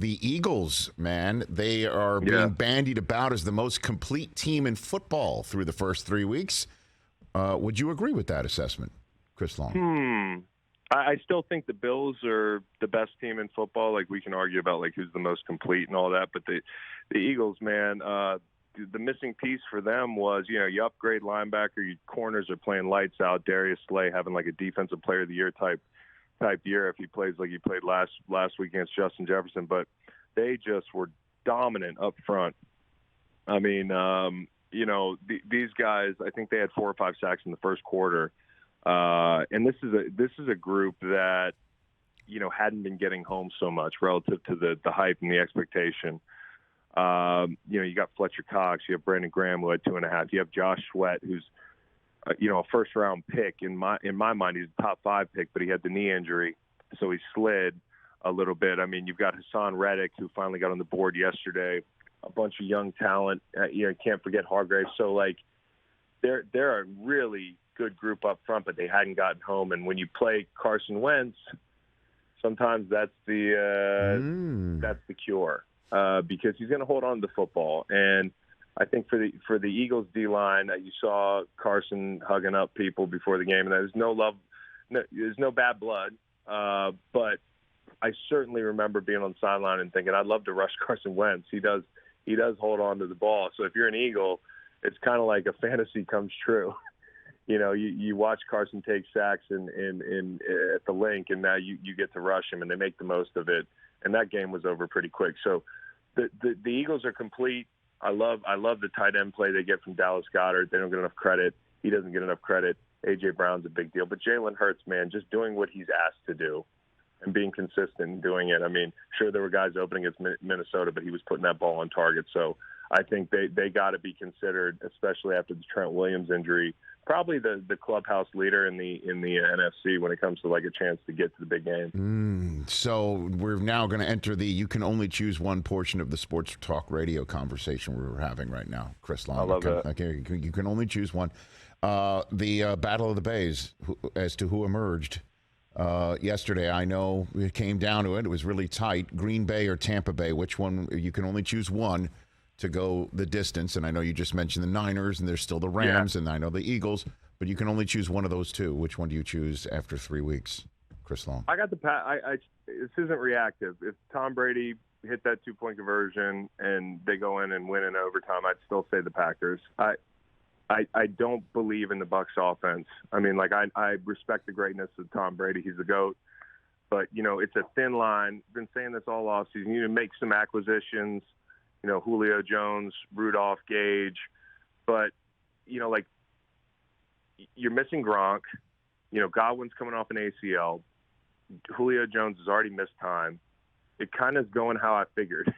the Eagles, man, they are being bandied about as the most complete team in football through the first 3 weeks. Would you agree with that assessment, Chris Long? I still think the Bills are the best team in football. Like, we can argue about, like, who's the most complete and all that. But the Eagles, man, the missing piece for them was, you upgrade linebacker, your corners are playing lights out. Darius Slay having, like, a defensive player of the year type year if he plays like he played last week against Justin Jefferson. But they just were dominant up front. I mean, these guys, I think they had 4 or 5 sacks in the first quarter. And this is a group that, hadn't been getting home so much relative to the hype and the expectation. You got Fletcher Cox, you have Brandon Graham who had 2.5. You have Josh Sweat, who's a first round pick. In my mind, he's a top 5 pick, but he had the knee injury, so he slid a little bit. I mean, you've got Hassan Reddick, who finally got on the board yesterday. A bunch of young talent. Can't forget Hargrave. So, like, they're a really good group up front, but they hadn't gotten home. And when you play Carson Wentz, sometimes that's the cure, because he's going to hold on to the football. And I think for the Eagles D-line, you saw Carson hugging up people before the game, and there's no love, there's no bad blood. But I certainly remember being on the sideline and thinking, I'd love to rush Carson Wentz. He does hold on to the ball. So if you're an Eagle, it's kind of like a fantasy comes true. You watch Carson take sacks in at the link, and now you get to rush him, and they make the most of it. And that game was over pretty quick. So the Eagles are complete. I love the tight end play they get from Dallas Goedert. They don't get enough credit. He doesn't get enough credit. A.J. Brown's a big deal. But Jalen Hurts, man, just doing what he's asked to do and being consistent in doing it. I mean, sure, there were guys opening against Minnesota, but he was putting that ball on target. So I think they got to be considered, especially after the Trent Williams injury, probably the clubhouse leader in the NFC when it comes to, like, a chance to get to the big game. So we're now going to enter the you can only choose one portion of the sports talk radio conversation we're having right now, Chris Long. I love that. Okay, you can only choose one. The Battle of the Bays, as to who emerged yesterday. I know it came down to it. It was really tight. Green Bay or Tampa Bay, which one? You can only choose one to go the distance. And I know you just mentioned the Niners, and there's still the Rams, and I know the Eagles, but you can only choose one of those two. Which one do you choose after 3 weeks, Chris Long? I got the this isn't reactive. If Tom Brady hit that 2-point conversion and they go in and win in overtime, I'd still say the Packers. I don't believe in the Bucs offense. I mean, like, I respect the greatness of Tom Brady. He's the GOAT. But, it's a thin line. Been saying this all offseason. You need to make some acquisitions. Julio Jones, Rudolph, Gage. But, like, you're missing Gronk. Godwin's coming off an ACL. Julio Jones has already missed time. It kind of is going how I figured.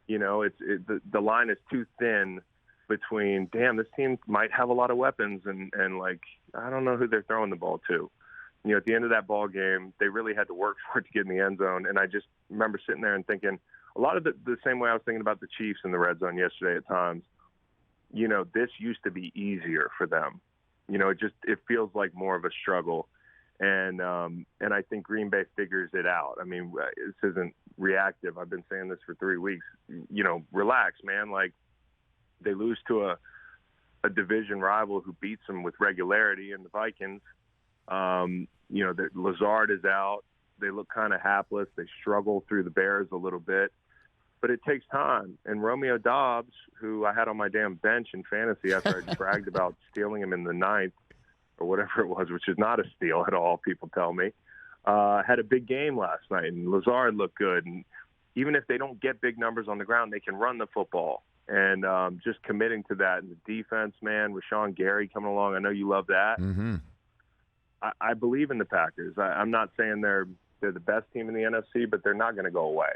The line is too thin between, damn, this team might have a lot of weapons, and like, I don't know who they're throwing the ball to. At the end of that ball game, they really had to work for it to get in the end zone. And I just remember sitting there and thinking, a lot of the same way I was thinking about the Chiefs in the red zone yesterday at times, this used to be easier for them. It feels like more of a struggle. And I think Green Bay figures it out. I mean, this isn't reactive. I've been saying this for 3 weeks. Relax, man. Like, they lose to a division rival who beats them with regularity in the Vikings. Lazard is out. They look kind of hapless. They struggle through the Bears a little bit. But it takes time. And Romeo Doubs, who I had on my damn bench in fantasy after I bragged about stealing him in the 9th or whatever it was, which is not a steal at all, people tell me, had a big game last night. And Lazard looked good. And even if they don't get big numbers on the ground, they can run the football. And just committing to that. And the defense, man, Rashawn Gary coming along. I know you love that. Mm-hmm. I believe in the Packers. I'm not saying they're the best team in the NFC, but they're not going to go away.